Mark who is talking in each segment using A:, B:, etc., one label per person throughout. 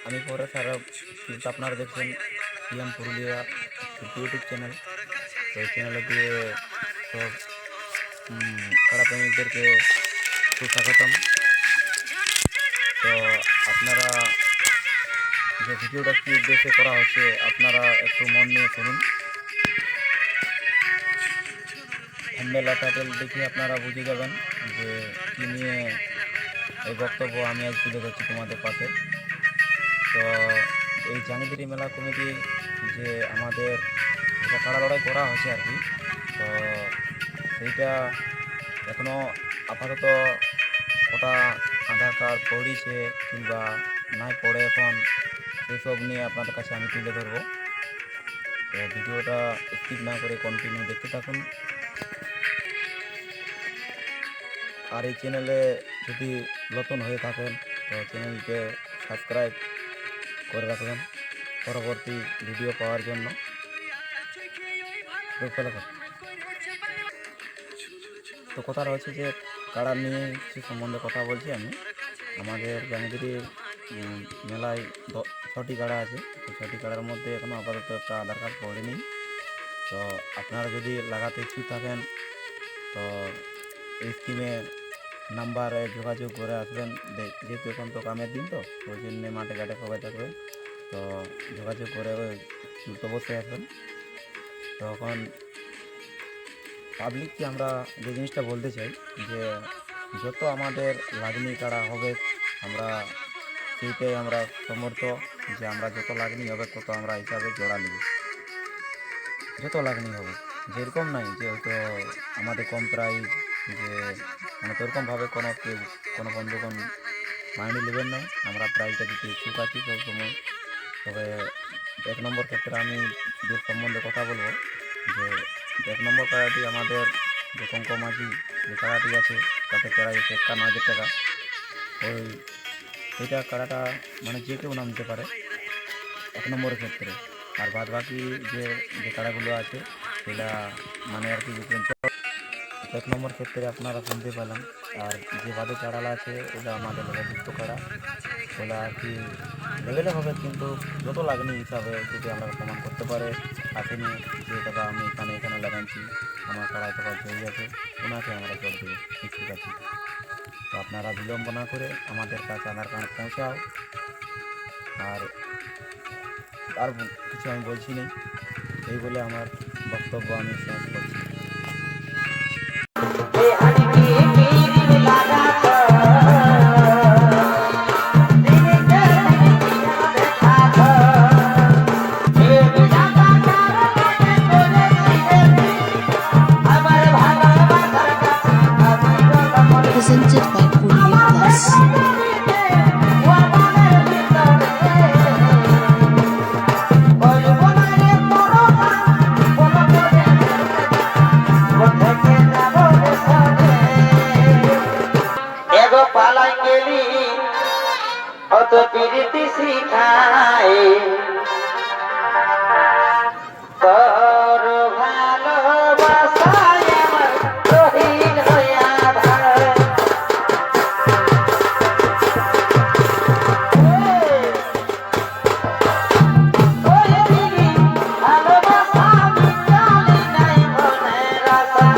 A: আমি পরে সারা আপনারা দেখছেন সিএম পুরুলিয়া ইউটিউব চ্যানেল। তো এই চ্যানেলে দিয়ে সব কাড়া প্রেমিকদেরকে সুস্বাগতম। তো আপনারা যে ভিডিওটা কী উদ্দেশ্যে করা হচ্ছে আপনারা একটু মন নিয়ে শুনুন। থাম্বনেল টাইটেল দেখে আপনারা বুঝে যাবেন যে কী নিয়ে এই বক্তব্য আমি আজ তুলে ধরছি তোমাদের পাশে। তো এই জাঙ্গিদিরি মেলা কমিটি যে আমাদের এটা কাড়া লড়াই করা হচ্ছে আর কি, তো সেইটা এখনও আপাতত ওটা আধার কার্ড পড়িছে কিংবা নাই পড়ে এখন সেসব নিয়ে আপনাদের কাছে আমি তুলে ধরবো। তো ভিডিওটা স্কিপ না করে কন্টিনিউ দেখতে থাকুন। আর এই চ্যানেলে যদি নতুন হয়ে থাকেন তো চ্যানেলকে সাবস্ক্রাইব করে রাখবেন পরবর্তী ভিডিও পাওয়ার জন্য। তো কথা রয়েছে যে কাড়া নিয়ে সে সম্বন্ধে কথা বলছি আমি। আমাদের জাঙ্গিদিরি মেলায় 6টি কাড়া আছে। তো 6টি কাড়ার মধ্যে এখনও আপাতত একটা আধার কার্ড পড়েনি। তো আপনারা যদি লাগাতে ইচ্ছুক থাকেন তো এই স্কিমে নাম্বারে যোগাযোগ করে আসবেন। যেহেতু এখন তো কামের দিন, তো ওই জন্যে মাঠে ঘাটে সবাই থাকবে, তো যোগাযোগ করে অবশ্যই আসবেন। তখন পাবলিককে আমরা যে জিনিসটা বলতে চাই যে যত আমাদের লাগনি কাড়া হবে আমরা সেইটাই আমরা সমর্থ, যে আমরা যত লাগনি হবে তত আমরা হিসাবে জোড়া নেব। যত লাগনি হবে, যেরকম নাই যে হয়তো আমাদের কম প্রাইস, যে মানে সেরকমভাবে কোনো বন্ধুগণ মাইনে নেবেন না। আমরা প্রাইসটা দিতে ইচ্ছুক আছি সবসময়। তবে 1 নম্বর ক্ষেত্রে আমি যে সম্বন্ধে কথা বলবো, যে 1 নম্বর কাড়াটি আমাদের যে কঙ্কমাঝি যে কাড়াটি আছে তাতে প্রায় 51,000 টাকা। এইটা কাড়াটা মানে যে কেউ নামতে পারে 1 নম্বরের ক্ষেত্রে। আর বাদ বাকি যে কাড়াগুলো আছে সেটা মানে আর কি 1 নম্বর ক্ষেত্রে আপনারা শুনতে পেলাম। আর যে বাদে কাড়ালা আছে ওটা আমাদের লেভেলযুক্ত কাড়া, ওটা আর কি লেভেলে হবে, কিন্তু যত লাগনি হিসাবে যদি আমরা প্রমাণ করতে পারে আসেনি যে দাদা আমি এখানে লাগাচ্ছি, আমার কাড়া টাকা জয়ী আছে, ওনাকে আমরা জোর দেবো ঠিক আছে। তো আপনারা বিলম্ব না করে আমাদের কাছে আধার কার্ড পৌঁছাও। আর কিছু আমি বলছি না, এই বলে আমার বক্তব্য আমি শেষ করছি।
B: Presented by Purulia Plus.
C: প্রীতি শিখায় ভালোবাসায় আমার রহিল হইয়া ভাই। ভালোবাসা বিকালি নাই মনের আশা।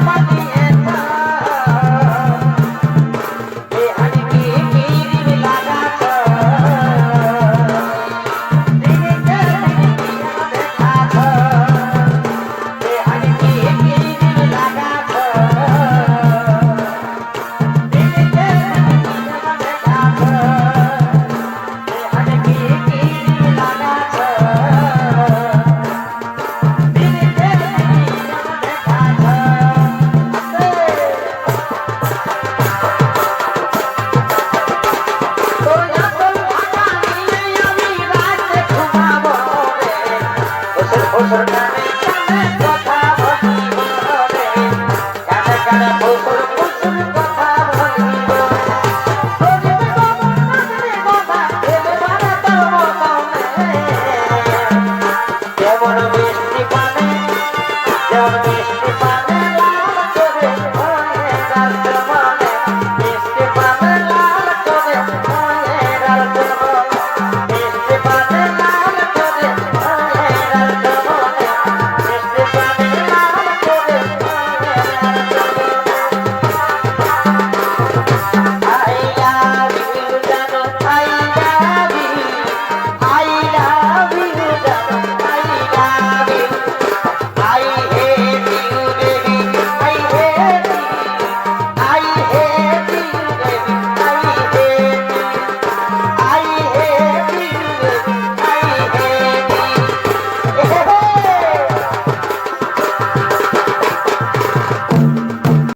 C: বানিয়ে বেহানি কি কিরিম লাগাছ দিনকে দেখাছ বেহানি কি কিরিম লাগাছ দিনকে দেখাছ বেহানি কি কিরিম লাগাছ কথা